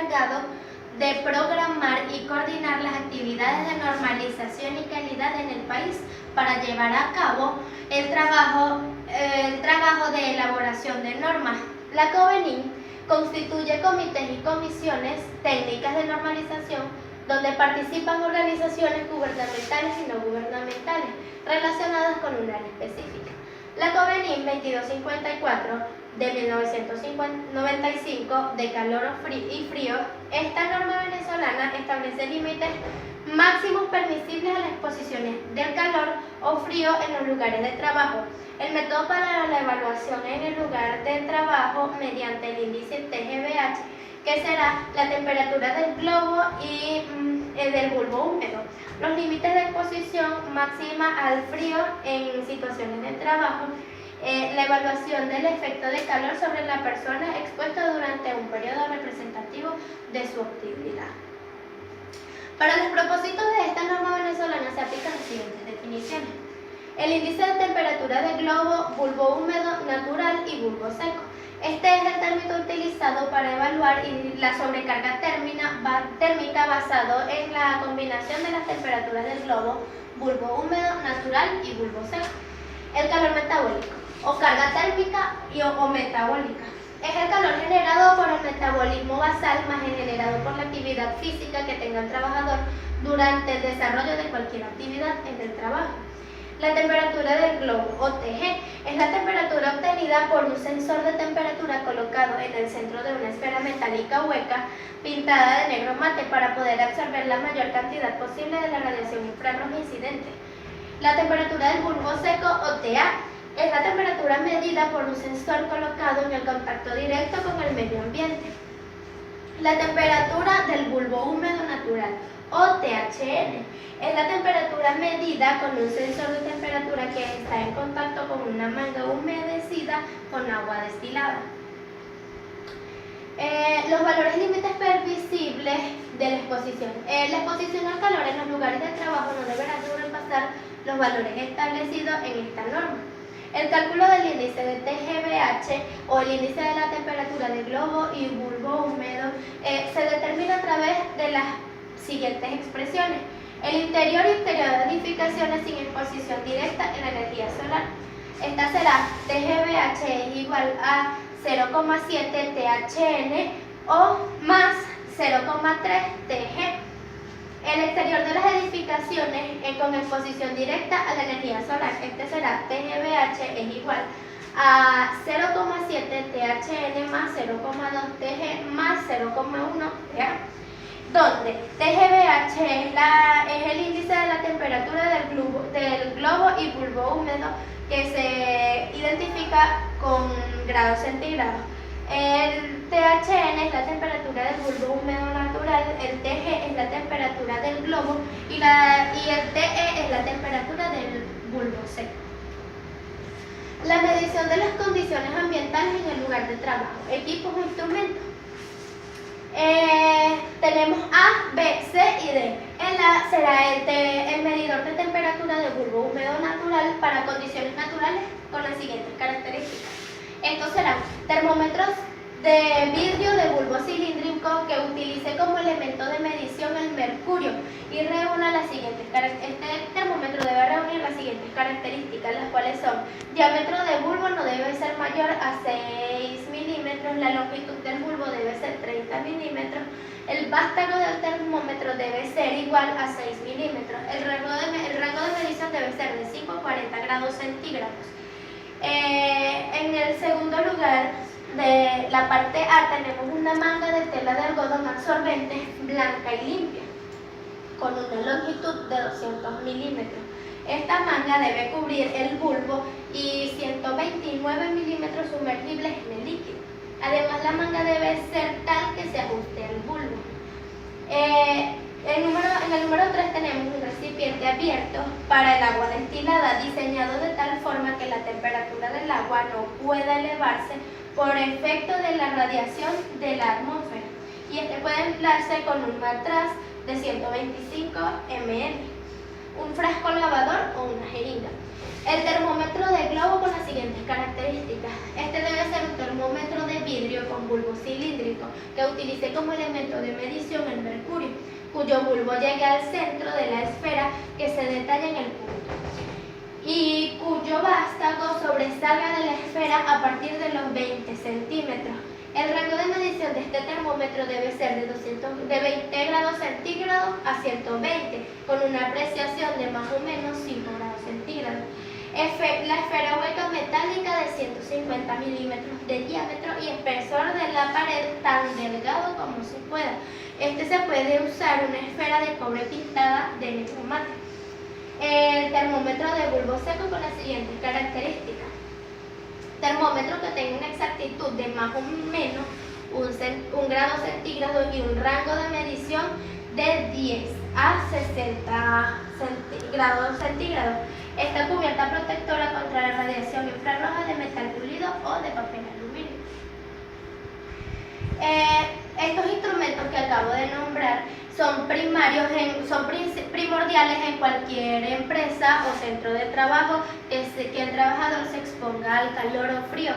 encargado de programar y coordinar las actividades de normalización y calidad en el país para llevar a cabo el trabajo de elaboración de normas. La COBENIN constituye comités y comisiones técnicas de normalización donde participan organizaciones gubernamentales y no gubernamentales relacionadas con un área específica. La COBENIN 2254 de 1995 de calor y frío, esta norma venezolana establece límites máximos permisibles a las exposiciones del calor o frío en los lugares de trabajo. El método para la evaluación en el lugar de trabajo mediante el índice TGVH, que será la temperatura del globo y del bulbo húmedo. Los límites de exposición máxima al frío en situaciones de trabajo. La evaluación del efecto de calor sobre la persona expuesta durante un periodo representativo de su actividad. Para los propósitos de esta norma venezolana se aplican las siguientes definiciones. El índice de temperatura del globo, bulbo húmedo, natural y bulbo seco. Este es el término utilizado para evaluar la sobrecarga térmica basado en la combinación de las temperaturas del globo, bulbo húmedo, natural y bulbo seco. El calor metabólico o carga térmica o metabólica. Es el calor generado por el metabolismo basal más el generado por la actividad física que tenga el trabajador durante el desarrollo de cualquier actividad en el trabajo. La temperatura del globo o TG es la temperatura obtenida por un sensor de temperatura colocado en el centro de una esfera metálica hueca pintada de negro mate para poder absorber la mayor cantidad posible de la radiación infrarroja incidente. La temperatura del bulbo seco o TA es la temperatura medida por un sensor colocado en el contacto directo con el medio ambiente. La temperatura del bulbo húmedo natural o THN es la temperatura medida con un sensor de temperatura que está en contacto con una manga humedecida con agua destilada. Los valores límites permisibles de la exposición. La exposición al calor en los lugares de trabajo no deberá sobrepasar los valores establecidos en esta norma. El cálculo del índice de TGVH o el índice de la temperatura de globo y bulbo húmedo se determina a través de las siguientes expresiones. El interior y exterior de edificaciones sin exposición directa en la energía solar. Esta será TGVH es igual a 0,7 THN o más 0,3 TG. El exterior de las edificaciones con exposición directa a la energía solar. Este será TGVH es igual a 0,7 THN más 0,2 TG más 0,1 TH, donde TGVH es el índice de la temperatura del globo y bulbo húmedo que se identifica con grados centígrados. El THN es la temperatura del bulbo húmedo natural, el TG es la temperatura del globo y el TE es la temperatura del bulbo seco. La medición de las condiciones ambientales en el lugar de trabajo. Equipos o instrumentos. Tenemos A, B, C y D. Será el medidor de temperatura del bulbo húmedo natural para condiciones naturales con las siguientes características. Estos serán termómetros de vidrio de bulbo cilíndrico que utilice como elemento de medición el mercurio y reúna las siguientes características. Este termómetro debe reunir las siguientes características, las cuales son: diámetro de bulbo no debe ser mayor a 6 milímetros, la longitud del bulbo debe ser 30 milímetros, el vástago del termómetro debe ser igual a 6 milímetros, el rango de medición debe ser de 5 a 40 grados centígrados. En el segundo lugar, de la parte A, tenemos una manga de tela de algodón absorbente blanca y limpia con una longitud de 200 milímetros. Esta manga debe cubrir el bulbo y 129 milímetros sumergibles en el líquido. Además, la manga debe ser tal que se ajuste al bulbo. En el número 3 tenemos un recipiente abierto para el agua destilada, diseñado de tal forma que la temperatura del agua no pueda elevarse por efecto de la radiación de la atmósfera, y este puede emplearse con un matraz de 125 ml, un frasco lavador o una jeringa. El termómetro de globo con las siguientes características. Este debe ser un termómetro de vidrio con bulbo cilíndrico que utilice como elemento de medición el mercurio, cuyo bulbo llegue al centro de la esfera que se detalla en el punto y cuyo vástago sobresalga de la esfera a partir de los 20 centímetros. El rango de medición de este termómetro debe ser de 20 grados centígrados a 120, con una apreciación de más o menos 5 grados centígrados. La esfera hueca metálica de 150 milímetros de diámetro y espesor de la pared tan delgado como se pueda. Se puede usar una esfera de cobre pintada de negro mate. El termómetro de bulbo seco con las siguientes características. Termómetro que tenga una exactitud de más o menos un grado centígrado y un rango de medición de 10 a 60 grados centígrados. Esta cubierta protectora contra la radiación infrarroja de metal pulido o de papel aluminio. Estos instrumentos que acabo de nombrar son primordiales en cualquier empresa o centro de trabajo que el trabajador se exponga al calor o frío.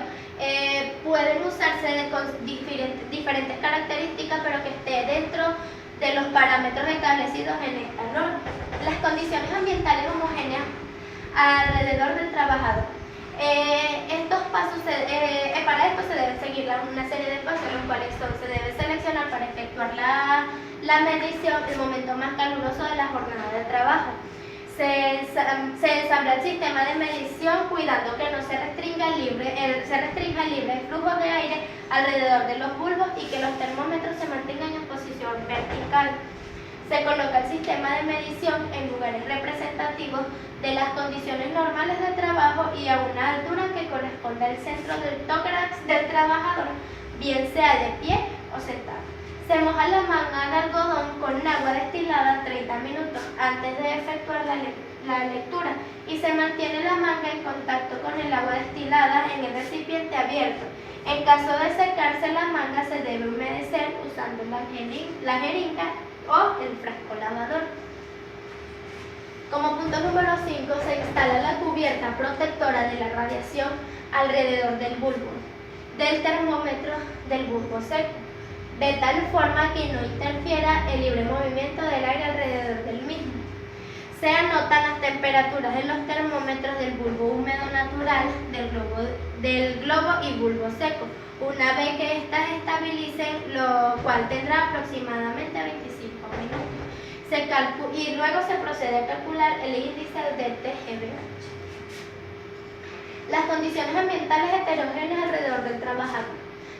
Pueden usarse con diferentes características, pero que esté dentro de los parámetros establecidos en esta norma. Las condiciones ambientales homogéneas alrededor del trabajador. Para esto se debe seguir una serie de pasos, los cuales se debe seleccionar para efectuar la medición el momento más caluroso de la jornada de trabajo. Se ensambla el sistema de medición cuidando que no se restrinja el libre flujo de aire alrededor de los bulbos y que los termómetros se mantengan en posición vertical. Se coloca el sistema de medición en lugares representativos de las condiciones normales de trabajo y a una altura que corresponda al centro del tórax del trabajador, bien sea de pie o sentado. Se moja la manga de algodón con agua destilada 30 minutos antes de efectuar la lectura y se mantiene la manga en contacto con el agua destilada en el recipiente abierto. En caso de secarse la manga se debe humedecer usando la jeringa o el frasco lavador. Como punto número 5 se instala la cubierta protectora de la radiación alrededor del bulbo, del termómetro del bulbo seco, de tal forma que no interfiera el libre movimiento del aire alrededor del mismo. Se anotan las temperaturas de los termómetros del bulbo húmedo natural, del globo y bulbo seco, una vez que éstas estabilicen, lo cual tendrá aproximadamente 25 minutos. Y luego se procede a calcular el índice de TGVH. Las condiciones ambientales heterogéneas alrededor del trabajador.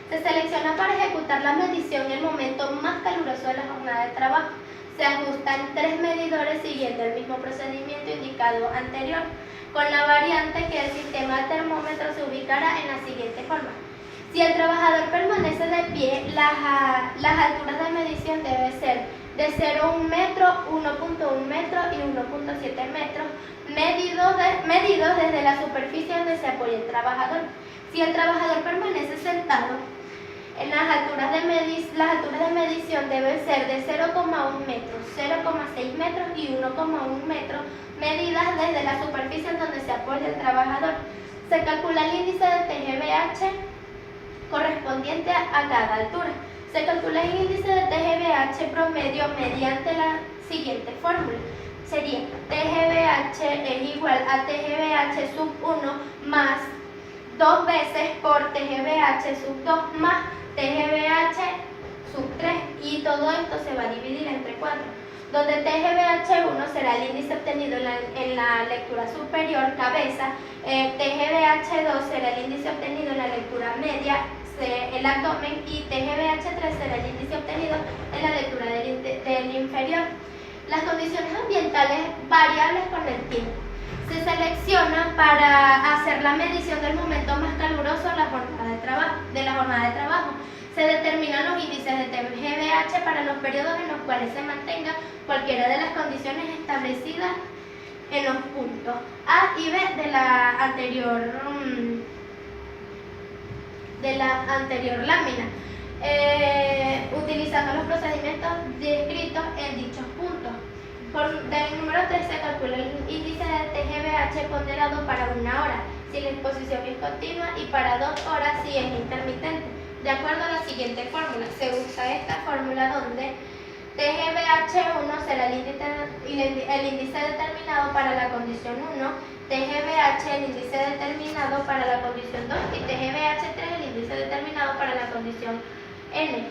Se selecciona para ejecutar la medición en el momento más caluroso de la jornada de trabajo. Se ajustan 3 medidores siguiendo el mismo procedimiento indicado anterior, con la variante que el sistema termómetro se ubicará en la siguiente forma. Si el trabajador permanece de pie, las alturas de medición deben ser de 0,1 metro, 1,1 metro y 1,7 metros, medidos desde la superficie donde se apoya el trabajador. Si el trabajador permanece sentado, las alturas de medición deben ser de 0,1 metro, 0,6 metros y 1,1 metro, medidas desde la superficie en donde se apoya el trabajador. Se calcula el índice de TGVH correspondiente a cada altura. Se calcula el índice de TGVH promedio mediante la siguiente fórmula. Sería TGVH es igual a TGVH sub 1 más 2 veces por TGVH sub 2 más TGVH sub 3 y todo esto se va a dividir entre 4, donde TGVH1 será el índice obtenido en la lectura superior, cabeza, TGVH2 será el índice obtenido en la lectura media, el abdomen, y TGVH3 será el índice obtenido en la lectura del inferior. Las condiciones ambientales variables con el tiempo. Se selecciona para hacer la medición del momento más caluroso de la jornada de trabajo. Se determinan los índices de TGVH para los periodos en los cuales se mantenga cualquiera de las condiciones establecidas en los puntos A y B de la anterior lámina, utilizando los procedimientos descritos en dichos puntos. Del número 3 se calcula el índice de TGVH ponderado para 1 hora, si la exposición es continua, y para 2 horas si es intermitente. de acuerdo a la siguiente fórmula. Se usa esta fórmula donde TGBH1 será el índice determinado para la condición 1, TGBH el índice determinado para la condición 2 y TGBH3 el índice determinado para la condición N.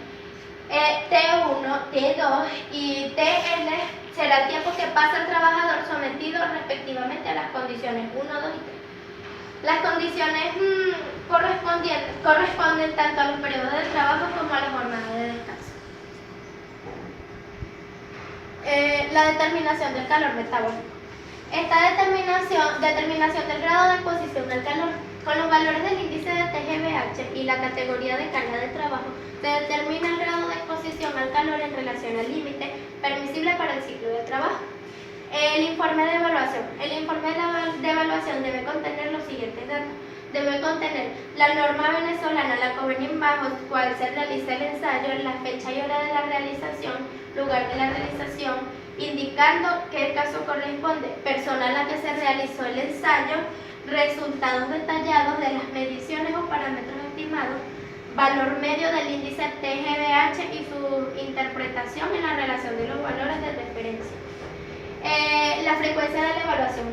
T1, T2 y Tn será el tiempo que pasa el trabajador sometido respectivamente a las condiciones 1, 2 y 3. Las condiciones corresponden tanto a los periodos de trabajo como a la jornada de descanso. La determinación del calor metabólico. Esta determinación del grado de exposición al calor con los valores del índice de TGBH y la categoría de carga de trabajo se determina el grado de exposición al calor en relación al límite permisible para el ciclo de trabajo. El informe de evaluación. El informe de evaluación debe contener los siguientes datos. Debe contener la norma venezolana, la convenio bajo cual se realiza el ensayo, la fecha y hora de la realización, lugar de la realización, indicando qué caso corresponde, persona a la que se realizó el ensayo, resultados detallados de las mediciones o parámetros estimados, valor medio del índice TGBH y su interpretación en la relación de los valores de referencia. La frecuencia de la evaluación.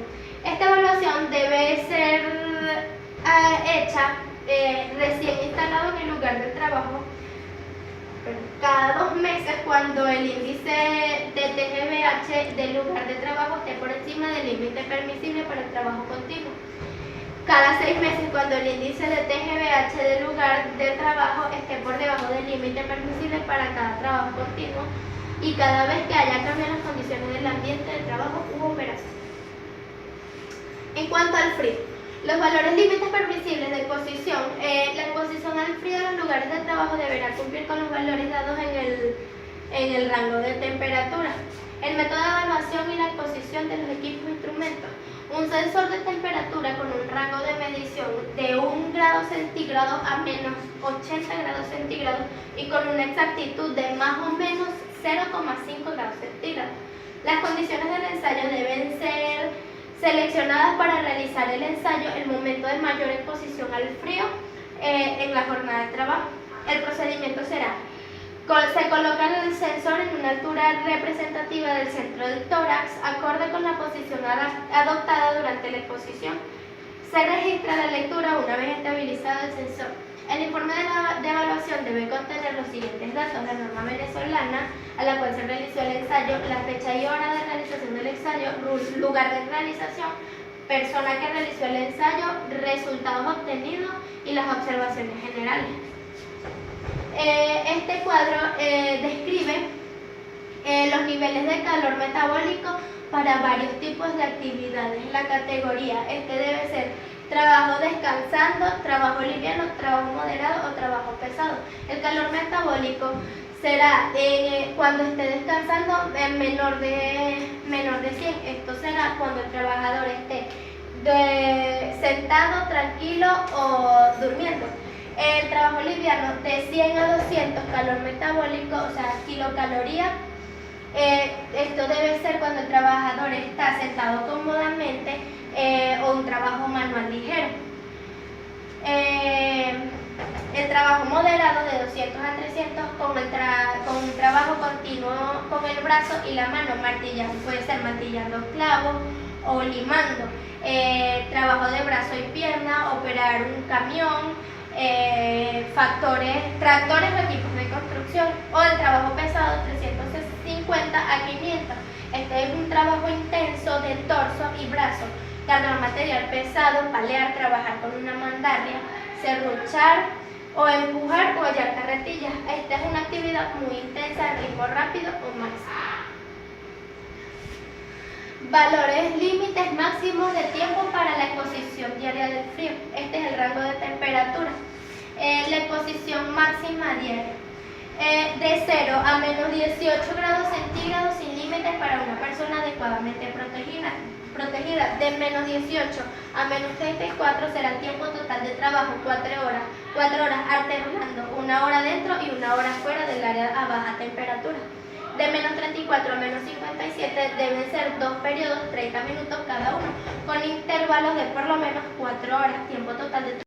Esta evaluación debe ser hecha recién instalado en el lugar de trabajo cada 2 meses cuando el índice de TGBH del lugar de trabajo esté por encima del límite permisible para el trabajo continuo. Cada 6 meses cuando el índice de TGBH del lugar de trabajo esté por debajo del límite permisible para cada trabajo continuo y cada vez que haya cambio en las condiciones del ambiente de trabajo u operación. En cuanto al frío, los valores límites permisibles de exposición. La exposición al frío de los lugares de trabajo deberá cumplir con los valores dados en el rango de temperatura. El método de evaluación y la exposición de los equipos e instrumentos. Un sensor de temperatura con un rango de medición de 1 grado centígrado a menos 80 grados centígrados y con una exactitud de más o menos 0,5 grados centígrados. Las condiciones del ensayo deben ser seleccionadas para realizar el ensayo el momento de mayor exposición al frío en la jornada de trabajo. El procedimiento será: se coloca el sensor en una altura representativa del centro del tórax, acorde con la posición adoptada durante la exposición. Se registra la lectura una vez estabilizado el sensor. El informe de evaluación debe contener los siguientes datos: la norma venezolana a la cual se realizó el ensayo, la fecha y hora de realización del ensayo, lugar de realización, persona que realizó el ensayo, resultados obtenidos y las observaciones generales. Este cuadro describe los niveles de calor metabólico para varios tipos de actividades. La categoría debe ser trabajo descansando, trabajo liviano, trabajo moderado o trabajo pesado. El calor metabólico será cuando esté descansando menor de 100. Esto será cuando el trabajador esté sentado, tranquilo o durmiendo. El trabajo liviano de 100 a 200 calor metabólico, o sea, kilocalorías. Esto debe ser cuando el trabajador está sentado cómodamente o un trabajo manual ligero. El trabajo moderado de 200 a 300 con un trabajo continuo con el brazo y la mano martillando, puede ser martillando clavos o limando. Trabajo de brazo y pierna, operar un camión, tractores o equipos de construcción, o el trabajo pesado 350 a 500. Este es un trabajo intenso de torso y brazo, cargar material pesado, palear, trabajar con una mandarria, serruchar o empujar o hallar carretillas. Esta es una actividad muy intensa de ritmo rápido o máximo. Valores límites máximos de tiempo para la exposición diaria del frío. Este es el rango de temperatura. La exposición máxima diaria. De 0 a menos 18 grados centígrados sin límites para una persona adecuadamente protegida. De menos 18 a menos 34 será el tiempo total de trabajo, 4 horas alternando 1 hora dentro y 1 hora fuera del área a baja temperatura. De menos 34 a menos 57 deben ser 2 periodos, 30 minutos cada uno, con intervalos de por lo menos 4 horas, tiempo total de trabajo.